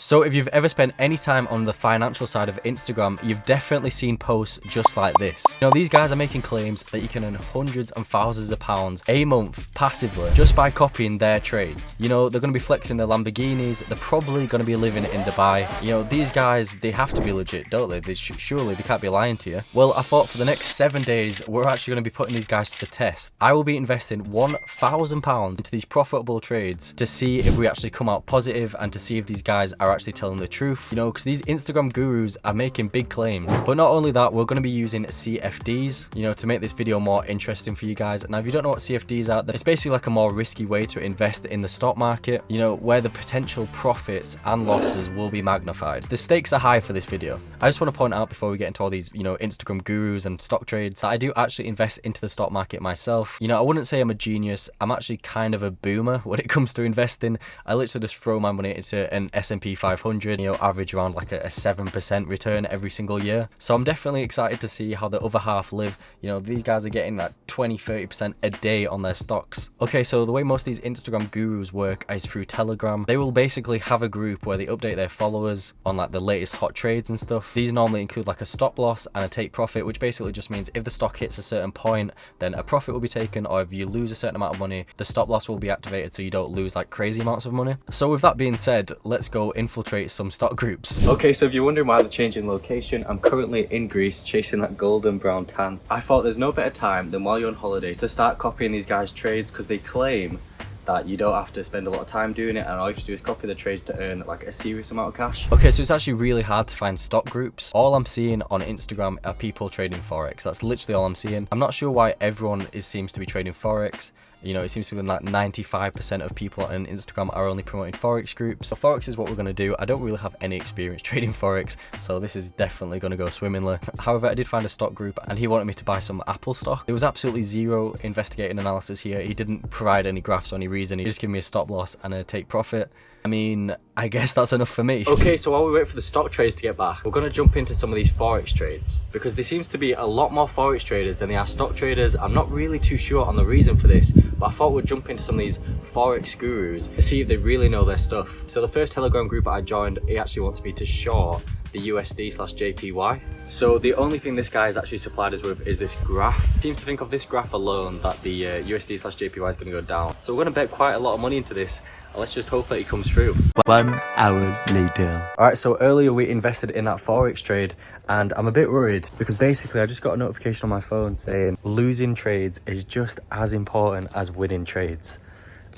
So if you've ever spent any time on the financial side of Instagram, you've definitely seen posts just like this. You know, these guys are making claims that you can earn hundreds and thousands of pounds a month passively just by copying their trades. You know, they're going to be flexing their Lamborghinis, they're probably going to be living in Dubai. You know, these guys, they have to be legit, don't they? Surely they can't be lying to you. Well, I thought for the next 7 days, we're actually going to be putting these guys to the test. I will be investing £1,000 into these profitable trades to see if we actually come out positive and to see if these guys are actually telling the truth. You know, because these Instagram gurus are making big claims. But not only that, we're going to be using CFDs, you know, to make this video more interesting for you guys. Now, if you don't know what CFDs are, it's basically like a more risky way to invest in the stock market, you know, where the potential profits and losses will be magnified. The stakes are high for this video. I just want to point out before we get into all these, you know, Instagram gurus and stock trades, that I do actually invest into the stock market myself. You know, I wouldn't say I'm a genius. I'm actually kind of a boomer when it comes to investing. I literally just throw my money into an S&P 500, you know, average around like a 7% return every single year. So I'm definitely excited to see how the other half live. You know, these guys are getting that 20-30% a day on their stocks. Okay, so the way most of these Instagram gurus work is through Telegram. They will basically have a group where they update their followers on like the latest hot trades and stuff. These normally include like a stop loss and a take profit, which basically just means if the stock hits a certain point, then a profit will be taken, or if you lose a certain amount of money, the stop loss will be activated so you don't lose like crazy amounts of money. So with that being said, let's go infiltrate some stock groups. Okay, so if you're wondering why the change in location, I'm currently in Greece chasing that golden brown tan. I thought there's no better time than while you're on holiday to start copying these guys' trades, because they claim that you don't have to spend a lot of time doing it and all you have to do is copy the trades to earn like a serious amount of cash. Okay, so it's actually really hard to find stock groups. All I'm seeing on Instagram are people trading Forex. That's literally all I'm seeing. I'm not sure why everyone seems to be trading Forex. You know, it seems to be like 95% of people on Instagram are only promoting Forex groups. So Forex is what we're going to do. I don't really have any experience trading Forex, so this is definitely going to go swimmingly. However, I did find a stock group and he wanted me to buy some Apple stock. There was absolutely zero investigating analysis here. He didn't provide any graphs or any reason. He just gave me a stop loss and a take profit. I mean, I guess that's enough for me. Okay, so while we wait for the stock trades to get back, we're going to jump into some of these Forex trades, because there seems to be a lot more Forex traders than there are stock traders. I'm not really too sure on the reason for this, but I thought we'd jump into some of these Forex gurus to see if they really know their stuff. So the first Telegram group I joined, he actually wants me to short the USD/JPY. So the only thing this guy has actually supplied us with is this graph. Seems to think of this graph alone that the USD/JPY is going to go down. So we're going to bet quite a lot of money into this. Let's just hope that he comes through. 1 hour later. Alright, so earlier we invested in that Forex trade and I'm a bit worried because basically I just got a notification on my phone saying losing trades is just as important as winning trades.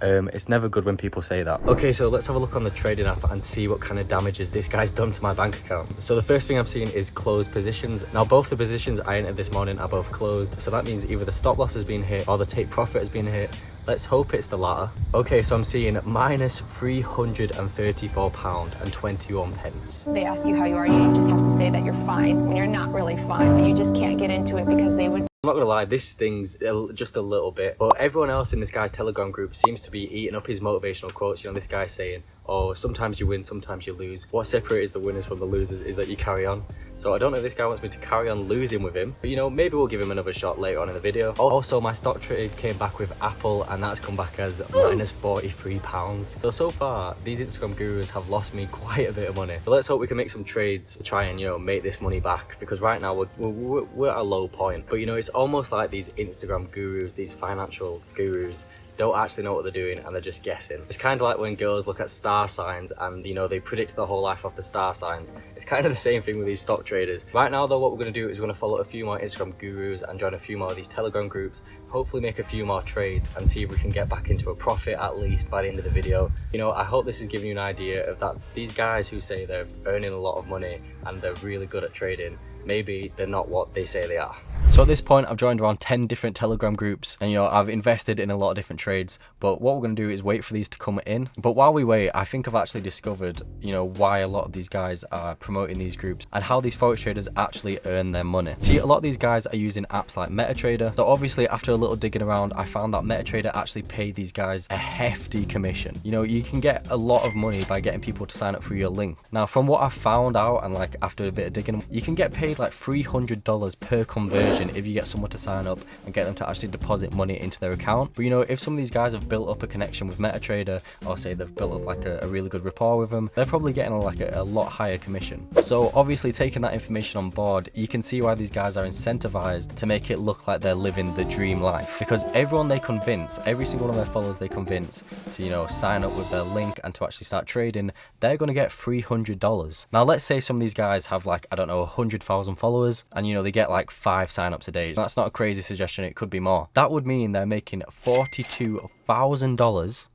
It's never good when people say that. Okay, so let's have a look on the trading app and see what kind of damages this guy's done to my bank account. So the first thing I'm seeing is closed positions. Now both the positions I entered this morning are both closed, so that means either the stop loss has been hit or the take profit has been hit. Let's hope it's the latter. Okay, so I'm seeing minus £334.21. They ask you how you are, you just have to say that you're fine when you're not really fine, but you just can't get into it because they would. I'm not gonna lie, this stings just a little bit, but everyone else in this guy's Telegram group seems to be eating up his motivational quotes. You know, this guy's saying, oh, sometimes you win, sometimes you lose. What separates the winners from the losers is that you carry on. So I don't know if this guy wants me to carry on losing with him, but you know, maybe we'll give him another shot later on in the video. Also, my stock trade came back with Apple and that's come back as minus £43. So far, these Instagram gurus have lost me quite a bit of money. So let's hope we can make some trades to try and, you know, make this money back, because right now we're at a low point. But you know, it's almost like these Instagram gurus, these financial gurus, don't actually know what they're doing and they're just guessing. It's kind of like when girls look at star signs and, you know, they predict their whole life off the star signs. It's kind of the same thing with these stock traders. Right now though, what we're going to do is we're going to follow a few more Instagram gurus and join a few more of these Telegram groups, hopefully make a few more trades and see if we can get back into a profit at least by the end of the video. You know, I hope this is giving you an idea of that these guys who say they're earning a lot of money and they're really good at trading, maybe they're not what they say they are. So at this point, I've joined around 10 different Telegram groups and, you know, I've invested in a lot of different trades, but what we're going to do is wait for these to come in. But while we wait, I think I've actually discovered, you know, why a lot of these guys are promoting these groups and how these Forex traders actually earn their money. See, a lot of these guys are using apps like MetaTrader. So obviously after a little digging around, I found that MetaTrader actually paid these guys a hefty commission. You know, you can get a lot of money by getting people to sign up through your link. Now, from what I found out and like after a bit of digging, you can get paid like $300 per conversion. conversion if you get someone to sign up and get them to actually deposit money into their account. But you know, if some of these guys have built up a connection with MetaTrader, or say they've built up like a really good rapport with them, they're probably getting a lot higher commission. So obviously, taking that information on board, you can see why these guys are incentivized to make it look like they're living the dream life, because everyone they convince, every single one of their followers they convince to, you know, sign up with their link and to actually start trading, they're going to get $300. Now let's say some of these guys have like, I don't know, 100,000 followers, and you know, they get like 5 signups a day. That's not a crazy suggestion, it could be more. That would mean they're making $42,000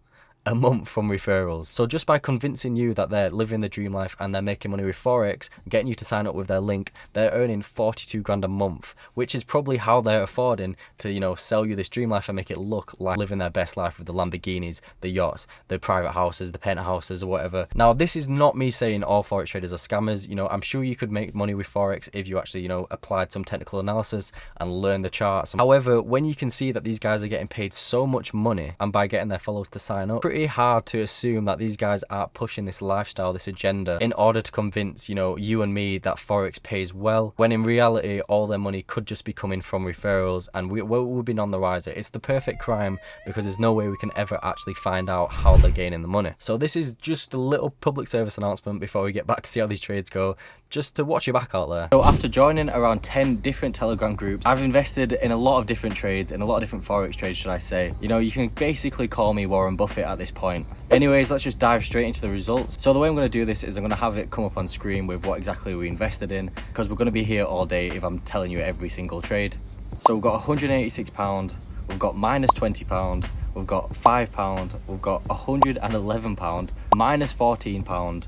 a month from referrals. So just by convincing you that they're living the dream life and they're making money with Forex, getting you to sign up with their link, they're earning 42 grand a month, which is probably how they're affording to, you know, sell you this dream life and make it look like living their best life with the Lamborghinis, the yachts, the private houses, the penthouses or whatever. Now, this is not me saying all Forex traders are scammers. You know, I'm sure you could make money with Forex if you actually, you know, applied some technical analysis and learn the charts. However, when you can see that these guys are getting paid so much money, and by getting their followers to sign up, pretty hard to assume that these guys are pushing this lifestyle, this agenda, in order to convince, you know, you and me that Forex pays well, when in reality all their money could just be coming from referrals, and we've been on the rise. It's the perfect crime because there's no way we can ever actually find out how they're gaining the money. So this is just a little public service announcement before we get back to see how these trades go, just to watch your back out there. So after joining around 10 different Telegram groups, I've invested in a lot of different trades, in a lot of different Forex trades, should I say. You know, you can basically call me Warren Buffett at this point. Anyways, let's just dive straight into the results. So the way I'm going to do this is I'm going to have it come up on screen with what exactly we invested in, because we're going to be here all day if I'm telling you every single trade. So we've got £186, we've got -£20, we've got £5, we've got £111, -£14,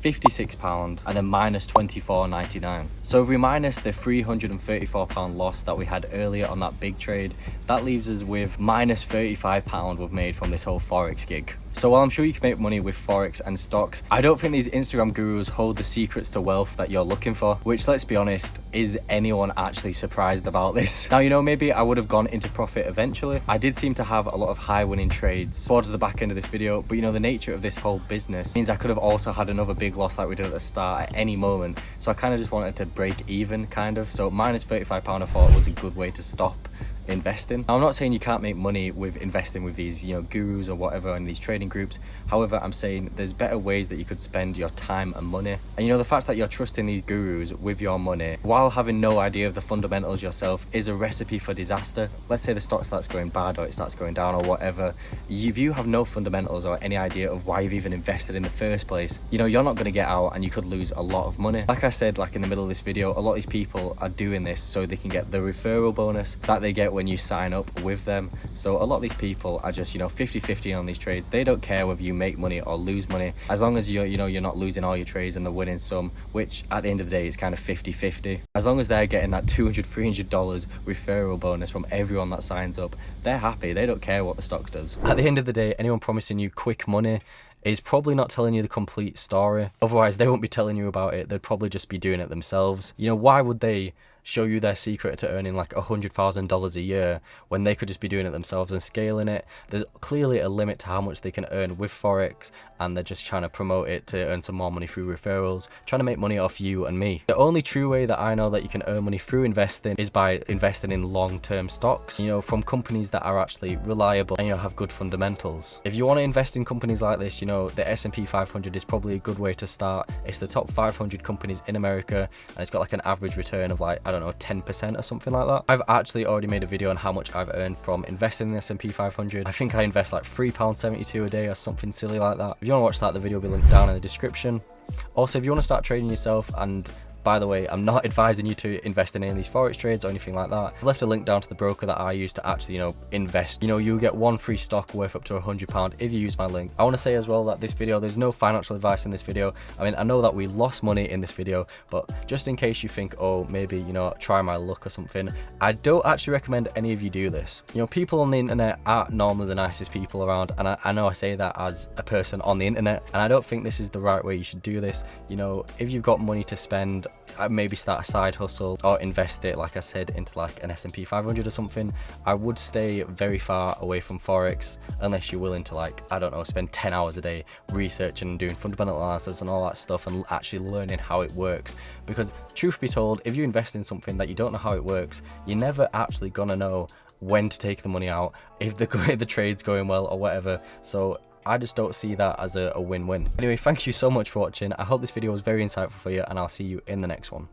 £56, and then -£24.99. So if we minus the £334 loss that we had earlier on that big trade, that leaves us with -£35 we've made from this whole Forex gig. So while I'm sure you can make money with Forex and stocks, I don't think these Instagram gurus hold the secrets to wealth that you're looking for, which, let's be honest, is anyone actually surprised about this? Now, you know, maybe I would have gone into profit eventually. I did seem to have a lot of high winning trades towards the back end of this video, but you know, the nature of this whole business means I could have also had another big loss like we did at the start at any moment. So I kind of just wanted to break even, kind of. So -£35 I thought was a good way to stop investing. Now, I'm not saying you can't make money with investing with these, you know, gurus or whatever in these trading groups. However, I'm saying there's better ways that you could spend your time and money. And you know, the fact that you're trusting these gurus with your money while having no idea of the fundamentals yourself is a recipe for disaster. Let's say the stock starts going bad or it starts going down or whatever. If you have no fundamentals or any idea of why you've even invested in the first place, you know, you're not going to get out and you could lose a lot of money. Like I said, like in the middle of this video, a lot of these people are doing this so they can get the referral bonus that they get when you sign up with them. So a lot of these people are just, you know, 50-50 on these trades. They don't care whether you make money or lose money, as long as you're not losing all your trades and they're winning some, which at the end of the day is kind of 50-50. As long as they're getting that $200-300 referral bonus from everyone that signs up, they're happy. They don't care what the stock does. At the end of the day, anyone promising you quick money is probably not telling you the complete story. Otherwise, they won't be telling you about it. They'd probably just be doing it themselves. You know, why would they show you their secret to earning like $100,000 a year when they could just be doing it themselves and scaling it? There's clearly a limit to how much they can earn with Forex, and they're just trying to promote it to earn some more money through referrals, trying to make money off you and me. The only true way that I know that you can earn money through investing is by investing in long-term stocks, you know, from companies that are actually reliable and, you know, have good fundamentals. If you want to invest in companies like this, you know, the S&P 500 is probably a good way to start. It's the top 500 companies in America, and it's got like an average return of like, I don't know, 10% or something like that. I've actually already made a video on how much I've earned from investing in the S&P 500. I think I invest like £3.72 a day or something silly like that. If you want to watch that, the video will be linked down in the description. Also, if you want to start trading yourself, and by the way, I'm not advising you to invest in any of these Forex trades or anything like that. I've left a link down to the broker that I use to actually, you know, invest. You know, you'll get one free stock worth up to £100 if you use my link. I want to say as well that this video, there's no financial advice in this video. I mean, I know that we lost money in this video, but just in case you think, oh, maybe, you know, try my luck or something, I don't actually recommend any of you do this. You know, people on the internet aren't normally the nicest people around, and I know I say that as a person on the internet, and I don't think this is the right way you should do this. You know, if you've got money to spend maybe start a side hustle or invest it, like I said, into like an S&P 500 or something. I would stay very far away from Forex unless you're willing to, like, I don't know, spend 10 hours a day researching and doing fundamental analysis and all that stuff and actually learning how it works. Because truth be told, if you invest in something that you don't know how it works, you're never actually gonna know when to take the money out, if the trade's going well or whatever. So I just don't see that as a win-win. Anyway, thank you so much for watching. I hope this video was very insightful for you, and I'll see you in the next one.